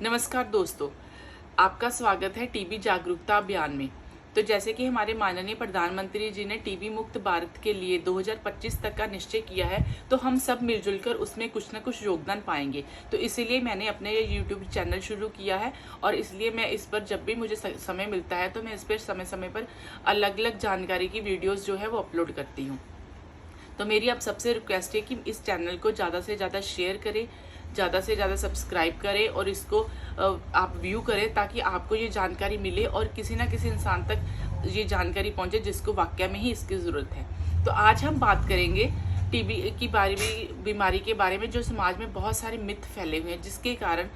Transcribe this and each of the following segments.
नमस्कार दोस्तों, आपका स्वागत है टीबी जागरूकता अभियान में। तो जैसे कि हमारे माननीय प्रधानमंत्री जी ने टीबी मुक्त भारत के लिए 2025 तक का निश्चय किया है, तो हम सब मिलजुल कर उसमें कुछ न कुछ योगदान पाएंगे। तो इसीलिए मैंने अपने ये यूट्यूब चैनल शुरू किया है और इसलिए मैं इस पर जब भी मुझे समय मिलता है तो मैं इस पर समय समय पर अलग अलग जानकारी की वीडियोज़ जो है वो अपलोड करती हूँ। तो मेरी आप सबसे रिक्वेस्ट है कि इस चैनल को ज़्यादा से ज़्यादा शेयर करें, ज़्यादा से ज़्यादा सब्सक्राइब करें और इसको आप व्यू करें ताकि आपको ये जानकारी मिले और किसी ना किसी इंसान तक ये जानकारी पहुंचे जिसको वाकई में ही इसकी ज़रूरत है। तो आज हम बात करेंगे टीबी की बीमारी के बारे में, जो समाज में बहुत सारे मिथ फैले हुए हैं जिसके कारण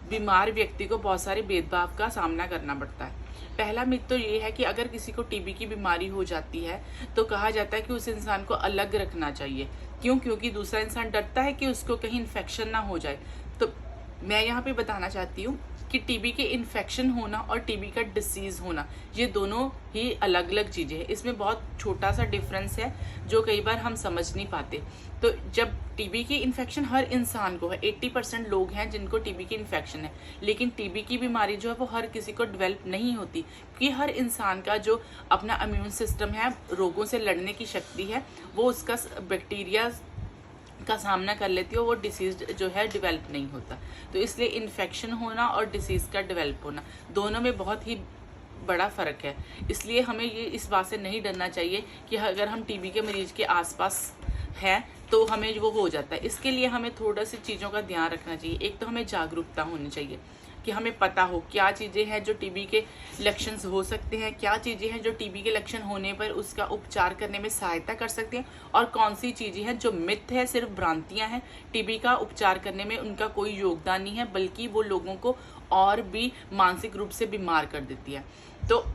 बीमार व्यक्ति को बहुत सारे भेदभाव का सामना करना पड़ता है। पहला मिथ तो ये है कि अगर किसी को टीबी की बीमारी हो जाती है तो कहा जाता है कि उस इंसान को अलग रखना चाहिए। क्यों? क्योंकि दूसरा इंसान डरता है कि उसको कहीं इन्फेक्शन ना हो जाए। तो मैं यहाँ पे बताना चाहती हूँ कि टीबी के इन्फेक्शन होना और टीबी का डिसीज़ होना ये दोनों ही अलग अलग चीज़ें हैं। इसमें बहुत छोटा सा डिफरेंस है जो कई बार हम समझ नहीं पाते। तो जब टीबी की इन्फेक्शन हर इंसान को है, 80% लोग हैं जिनको टीबी की इन्फेक्शन है, लेकिन टीबी की बीमारी जो है वो हर किसी को डेवलप नहीं होती क्योंकि हर इंसान का जो अपना इम्यून सिस्टम है, रोगों से लड़ने की शक्ति है, वो उसका बैक्टीरिया का सामना कर लेती है, वो डिसीज जो है डेवलप नहीं होता। तो इसलिए इन्फेक्शन होना और डिसीज़ का डेवलप होना दोनों में बहुत ही बड़ा फ़र्क है। इसलिए हमें ये इस बात से नहीं डरना चाहिए कि अगर हम टीबी के मरीज के आसपास हैं तो हमें वो हो जाता है। इसके लिए हमें थोड़ा सी चीज़ों का ध्यान रखना चाहिए। एक तो हमें जागरूकता होनी चाहिए कि हमें पता हो क्या चीज़ें हैं जो टीबी के लक्षण हो सकते हैं, क्या चीज़ें हैं जो टीबी के लक्षण होने पर उसका उपचार करने में सहायता कर सकते हैं, और कौन सी चीज़ें हैं जो मिथ है, सिर्फ भ्रांतियां हैं, टीबी का उपचार करने में उनका कोई योगदान नहीं है बल्कि वो लोगों को और भी मानसिक रूप से बीमार कर देती है। तो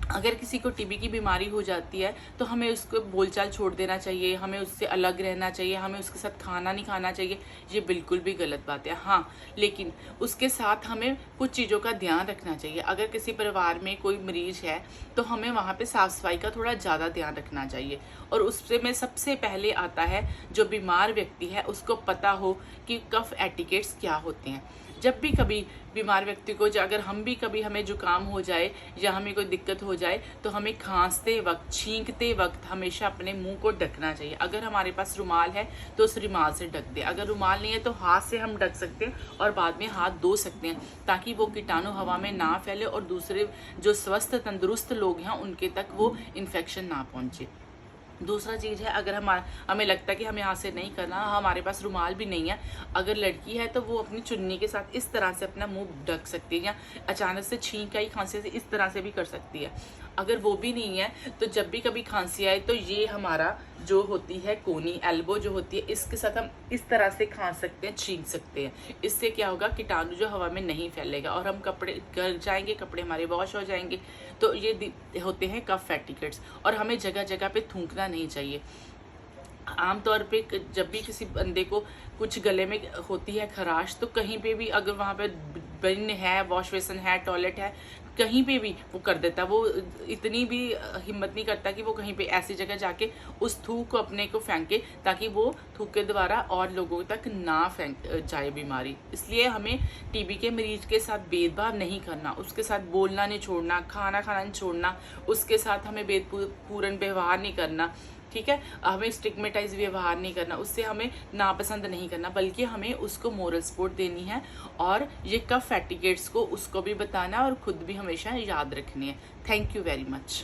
अगर किसी को टीबी की बीमारी हो जाती है तो हमें उसको बोलचाल छोड़ देना चाहिए, हमें उससे अलग रहना चाहिए, हमें उसके साथ खाना नहीं खाना चाहिए। ये बिल्कुल भी गलत बात है। हाँ, लेकिन उसके साथ हमें कुछ चीज़ों का ध्यान रखना चाहिए। अगर किसी परिवार में कोई मरीज है तो हमें वहाँ पे साफ़ सफाई का थोड़ा ज़्यादा ध्यान रखना चाहिए। और उससे में सबसे पहले आता है जो बीमार व्यक्ति है उसको पता हो कि कफ एटिकेट्स क्या होते हैं। जब भी कभी बीमार व्यक्ति को अगर हम भी कभी हमें जुकाम हो जाए या हमें कोई दिक्कत हो जाए तो हमें खांसते वक्त, छींकते वक्त हमेशा अपने मुंह को ढकना चाहिए। अगर हमारे पास रुमाल है तो उस रुमाल से ढक दे, अगर रुमाल नहीं है तो हाथ से हम ढक सकते हैं और बाद में हाथ धो सकते हैं ताकि वो कीटाणु हवा में ना फैले और दूसरे जो स्वस्थ तंदुरुस्त लोग हैं उनके तक वो इन्फेक्शन ना पहुँचे। दूसरा चीज़ है, अगर हमें लगता है कि हमें हाथ से नहीं करना, हमारे पास रुमाल भी नहीं है, अगर लड़की है तो वो अपनी चुन्नी के साथ इस तरह से अपना मुंह ढक सकती है या अचानक से छींक आई खांसी से इस तरह से भी कर सकती है। अगर वो भी नहीं है तो जब भी कभी खांसी आए तो ये हमारा जो होती है कोनी, एल्बो जो होती है, इसके साथ हम इस तरह से खांस सकते हैं, छींक सकते हैं। इससे क्या होगा, कीटाणु जो हवा में नहीं फैलेगा और हम कपड़े घर जाएंगे, कपड़े हमारे वॉश हो जाएंगे। तो ये होते हैं कफ एटिकेट्स। और हमें जगह जगह पे थूकना नहीं चाहिए। आमतौर पे जब भी किसी बंदे को कुछ गले में होती है खराश, तो कहीं पे भी अगर वहाँ पे बिन है, वॉश बेसिन है, टॉयलेट है, कहीं पे भी वो कर देता। वो इतनी भी हिम्मत नहीं करता कि वो कहीं पे ऐसी जगह जाके उस थूक को अपने को फेंके ताकि वो थूक के द्वारा और लोगों तक ना फेंक जाए बीमारी। इसलिए हमें टीबी के मरीज के साथ भेदभाव नहीं करना, उसके साथ बोलना नहीं छोड़ना, खाना खाना नहीं छोड़ना, उसके साथ हमें भेदपूर्ण व्यवहार नहीं करना। ठीक है, हमें स्टिग्मेटाइज व्यवहार नहीं करना, उससे हमें नापसंद नहीं करना, बल्कि हमें उसको मोरल सपोर्ट देनी है और ये कफ एटिकेट्स को उसको भी बताना और खुद भी हमेशा याद रखनी है। Thank you very much.